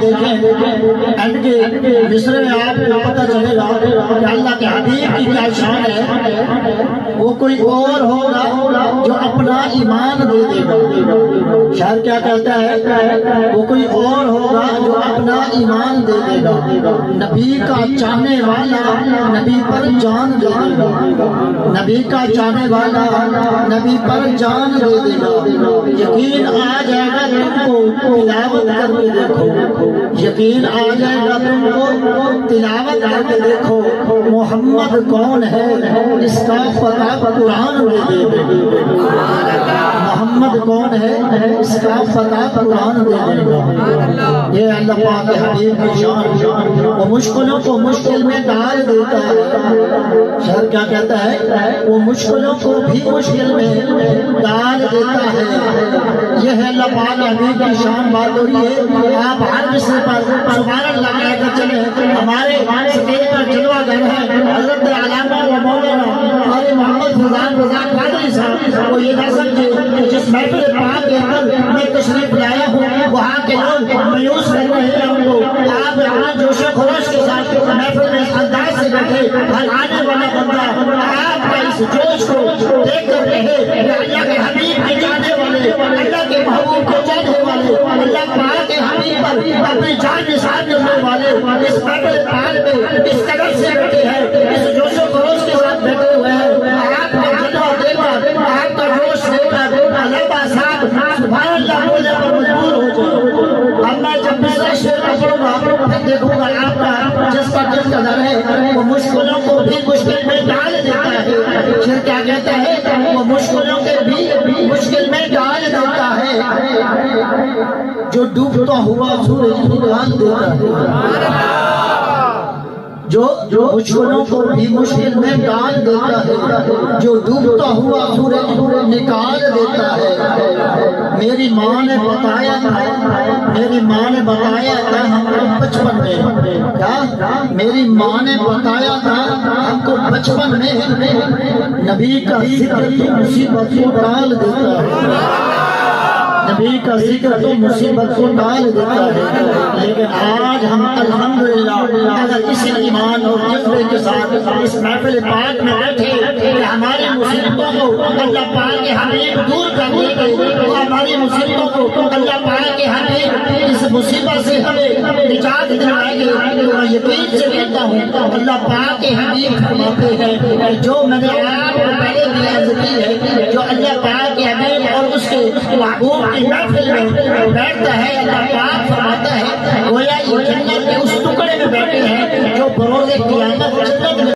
شان دیکھیں اینڈ کے مصرے میں آپ کو پتہ چلے گا کہ اللہ کے حبیب کی کیا شان ہے. وہ کوئی اور ہوگا جو اپنا ایمان دے دے گا. شاعر کیا کہتا ہے؟ وہ کوئی اور ہوگا جو اپنا ایمان دے دے گا. نبی کا چاہنے والا نبی پر جان دے دے گا. نبی کا چاہنے والا نبی پر جان دے دے گا. یقین آ جائے گا تم کو تلاوت کر کے دیکھو. یقین آ جائے گا تم کو تلاوت کر کے دیکھو. محمد کون ہے اس کا پتہ قرآن میں دے دے. محمد کون ہے اس کا پتہ قرآن دے دے گا. یہ اللہ پاک کے حبیب کی شان. وہ مشکلوں کو مشکل میں ڈال دیتا ہے. شہر کیا کہتا ہے؟ وہ مشکلوں کو بھی مشکل میں ڈال دیتا ہے. یہ ہے اللہ پاک کے حبیب کی شان. بات ہو رہی ہے آپ ہر مصرے پر سبحان اللہ کہہ کر چلے. ہمارے اسٹیج پر جلوہ گر ہے حضرت علامہ و مولانا قاری محمد فیضان رضا قادری صاحب. وہ یہ نہ سمجھے کہ جس محفل پاک کے اندر میں تشریف لایا ہوں وہاں کے لوگ مایوس کر رہے ہیں ہم کو. آپ یہاں جوش و خروش کے ساتھ محفل میں انداز سے بیٹھے. ہر آنے والا بندہ آپ کا اس جوش کو دیکھ کر رہے کہ اللہ کے حبیب کے جانے والے, اللہ کے محبوب کے جانے والے, اللہ پاک کے حبیب پر اپنی جان نثار کرنے والے اس محفل پاک میں اس قدر سے بیٹھے ہیں, اس جوش و خروش کے ساتھ بیٹھے ہوئے ہیں. آپ کا جلوہ دیکھا, آپ کا جوش دیکھا, لمبا صاحب سبحان اللہ بولنے پر مجبور ہو جائے. اب میں جب دوسرا شعر پڑھوں گا پھر دیکھوں گا آپ کا جس کا جس قدر ہے. وہ مشکلوں کو بھی مشکل میں ڈال دیتا ہے. شعر کیا کہتا ہے؟ وہ مشکلوں کے بھی مشکل میں ڈال دیتا ہے. جو ڈوبتا ہوا سورج نکال دیتا ہے. جو مشکلوں کو بھی مشکل میں ڈال دیتا ہے. جو ڈوبتا ہوا سورج نکال دیتا ہے. میری ماں نے بتایا تھا, میری ماں نے بتایا تھا ہم کو بچپن میں, کیا میری ماں نے بتایا تھا ہم کو بچپن میں نبی کا ذکر تو مصیبت کو ڈال دیتا ہے. نبی کا ذکر تو مصیبت کو ڈال دیتا ہے. لیکن آج ہم الحمدللہ اگر کسی ایمان اور جذبے کے ساتھ اس محفل پاک میں بیٹھے کہ ہماری مصیبتوں کو اللہ پاک کے حبیب دور کر دیں گے, ہماری مصیبتوں کو اللہ پاک کے حبیب اس مصیبت سے ہمیں نجات دلائیں گے. میں یقین سے کہتا ہوں اللہ پاک کے حبیب فرماتے ہیں جو میں نے آپ کو پہلے بھی عرض کی ہے, جو اللہ پاک کے حبیب اور اس کے محبوب کی محفل میں بیٹھتا ہے, اللہ پاک فرماتا ہے گویا یہ جنت کے اس ٹکڑے میں بیٹھے ہیں جو بروز قیامت جنت میں